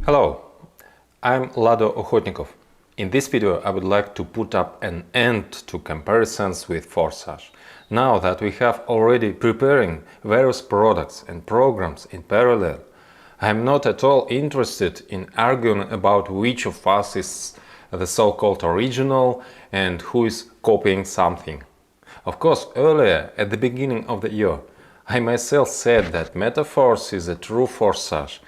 Hello, I'm Lado Okhotnikov. In this video I would like to put up an end to comparisons with Forsage. Now that we have already preparing various products and programs in parallel, I am not at all interested in arguing about which of us is the so-called original and who is copying something. Of course, earlier, at the beginning of the year, I myself said that Metaforce is a true Forsage,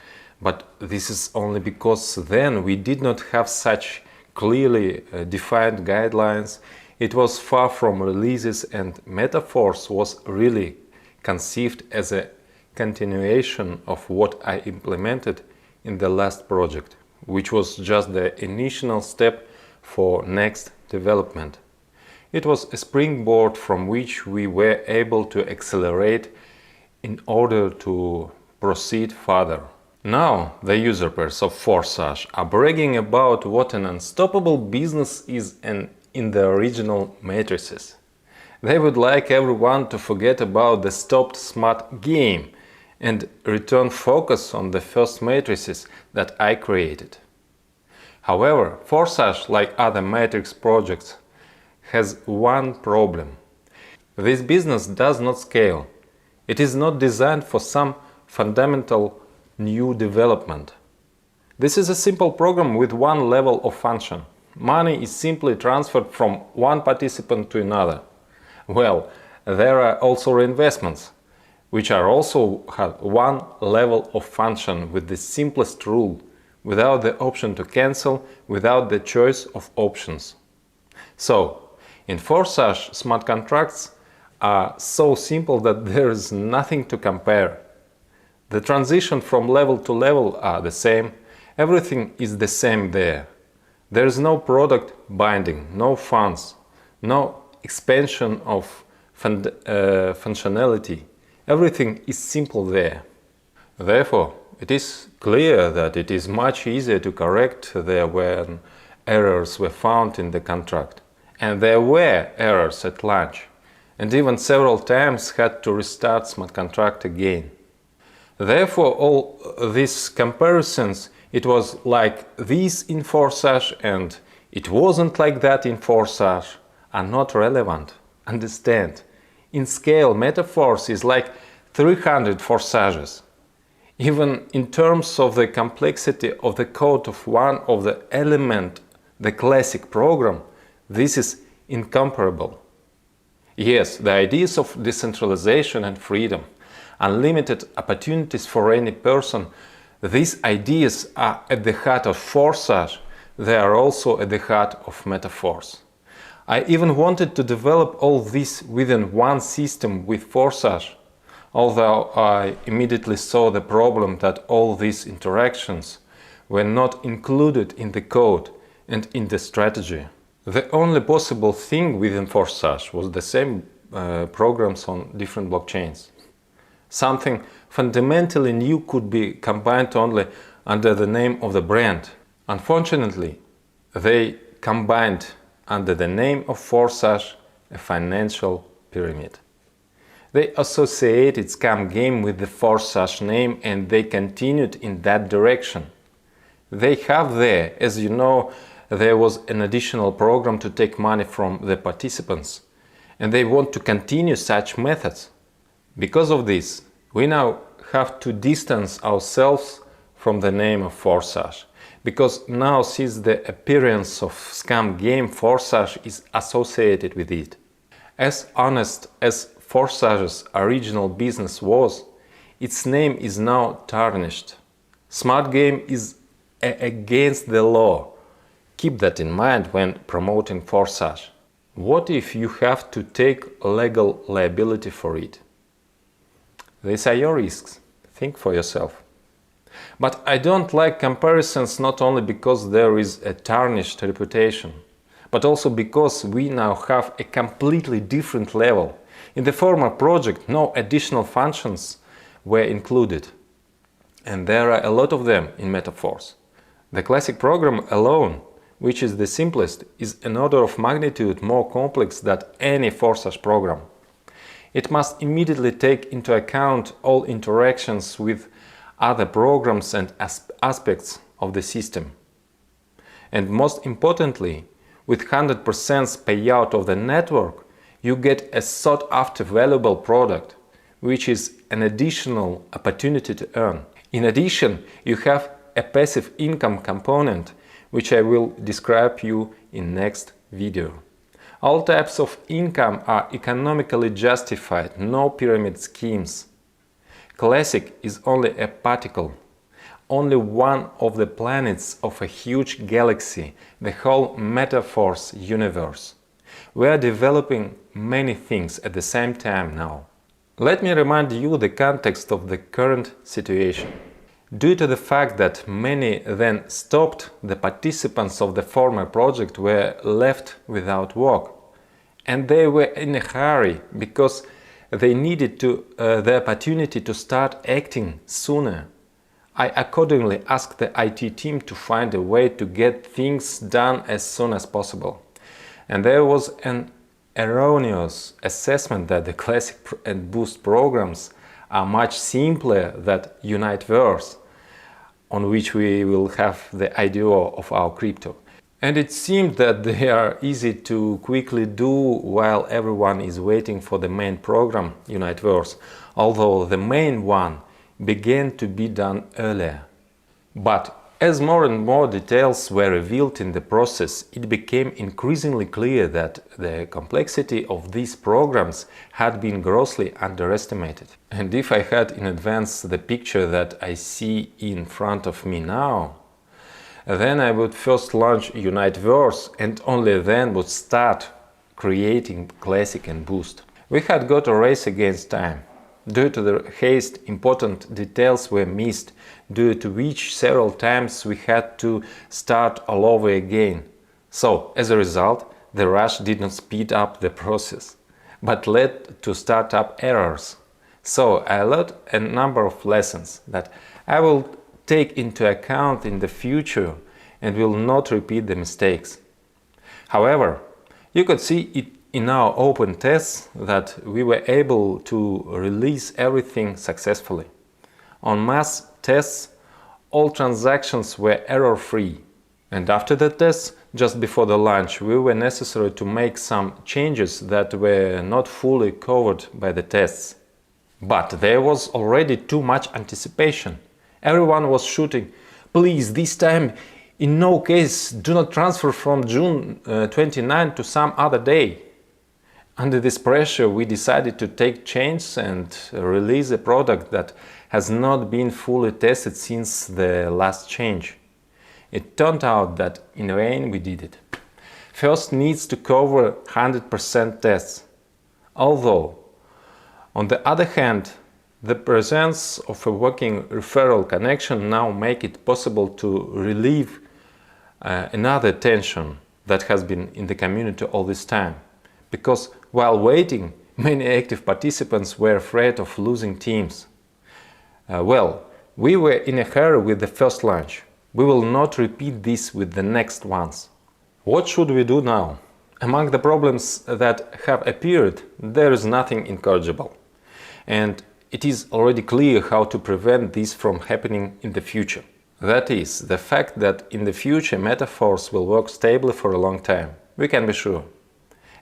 but this is only because then we did not have such clearly defined guidelines. It was far from releases, and Metaforce was really conceived as a continuation of what I implemented in the last project, which was just the initial step for next development. It was a springboard from which we were able to accelerate in order to proceed further. Now the user pairs of Forsage are bragging about what an unstoppable business is in the original matrices. They would like everyone to forget about the stopped smart game and return focus on the first matrices that I created. However, Forsage, like other matrix projects, has one problem. This business does not scale. It is not designed for some fundamental new development. This is a simple program with one level of function. Money is simply transferred from one participant to another. Well, there are also reinvestments, which are also have one level of function with the simplest rule, without the option to cancel, without the choice of options. So, in Forsage, smart contracts are so simple that there is nothing to compare. The transition from level to level are the same, everything is the same there. There is no product binding, no funds, no expansion of functionality. Everything is simple there. Therefore, it is clear that it is much easier to correct there when errors were found in the contract. And there were errors at launch, and even several times had to restart smart contract again. Therefore, all these comparisons, it was like this in Forsage and it wasn't like that in Forsage, are not relevant. Understand, in scale, Metaforce is like 300 Forsages. Even in terms of the complexity of the code of one of the element, the classic program, this is incomparable. Yes, the ideas of decentralization and freedom, unlimited opportunities for any person, these ideas are at the heart of Forsage, they are also at the heart of Metaforce. I even wanted to develop all this within one system with Forsage, although I immediately saw the problem that all these interactions were not included in the code and in the strategy. The only possible thing within Forsage was the same programs on different blockchains. Something fundamentally new could be combined only under the name of the brand. Unfortunately, they combined under the name of Forsage a financial pyramid. They associated scam game with the Forsage name and they continued in that direction. They have there, as you know, there was an additional program to take money from the participants, and they want to continue such methods. Because of this, we now have to distance ourselves from the name of Forsage, because now since the appearance of scam game, Forsage is associated with it. As honest as Forsage's original business was, its name is now tarnished. Smart game is against the law. Keep that in mind when promoting Forsage. What if you have to take legal liability for it? These are your risks. Think for yourself. But I don't like comparisons not only because there is a tarnished reputation, but also because we now have a completely different level. In the former project, no additional functions were included. And there are a lot of them in Metaforce. The classic program alone, which is the simplest, is an order of magnitude more complex than any Forsage program. It must immediately take into account all interactions with other programs and aspects of the system. And most importantly, with 100% payout of the network, you get a sought-after valuable product, which is an additional opportunity to earn. In addition, you have a passive income component, which I will describe you in next video. All types of income are economically justified, no pyramid schemes. Classic is only a particle, only one of the planets of a huge galaxy, the whole metaverse universe. We are developing many things at the same time now. Let me remind you the context of the current situation. Due to the fact that many then stopped, the participants of the former project were left without work. And they were in a hurry because they needed the opportunity to start acting sooner. I accordingly asked the IT team to find a way to get things done as soon as possible. And there was an erroneous assessment that the Classic and Boost programs are much simpler than Uniteverse, on which we will have the IDO of our crypto. And it seemed that they are easy to quickly do while everyone is waiting for the main program, Uniteverse, although the main one began to be done earlier. But as more and more details were revealed in the process, it became increasingly clear that the complexity of these programs had been grossly underestimated. And if I had in advance the picture that I see in front of me now, then I would first launch Uniteverse and only then would start creating Classic and Boost. We had got a race against time. Due to the haste, important details were missed, due to which several times we had to start all over again. So, as a result, the rush did not speed up the process, but led to startup errors. So, I learned a number of lessons that I will take into account in the future and will not repeat the mistakes. However, you could see it in our open tests that we were able to release everything successfully. On mass tests, all transactions were error-free. And after the tests, just before the launch, we were necessary to make some changes that were not fully covered by the tests. But there was already too much anticipation. Everyone was shooting, please, this time, in no case, do not transfer from June 29 to some other day. Under this pressure, we decided to take chances and release a product that has not been fully tested since the last change. It turned out that in vain we did it. First needs to cover 100% tests. Although, on the other hand, the presence of a working referral connection now make it possible to relieve another tension that has been in the community all this time. Because while waiting, many active participants were afraid of losing teams. We were in a hurry with the first launch. We will not repeat this with the next ones. What should we do now? Among the problems that have appeared, there is nothing incorrigible. And it is already clear how to prevent this from happening in the future. That is, the fact that in the future Metaverse will work stably for a long time. We can be sure.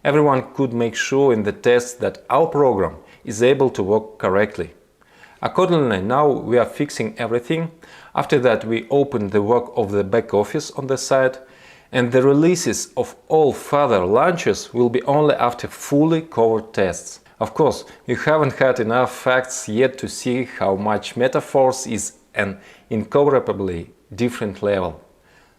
Everyone could make sure in the tests that our program is able to work correctly. Accordingly, now we are fixing everything. After that, we open the work of the back office on the site, and the releases of all further launches will be only after fully covered tests. Of course, you haven't had enough facts yet to see how much Metaverse is an incomparably different level.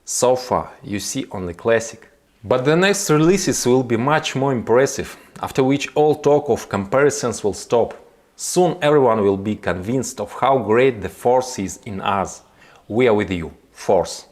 So far, you see only Classic. But the next releases will be much more impressive, after which all talk of comparisons will stop. Soon everyone will be convinced of how great the Force is in us. We are with you, Force.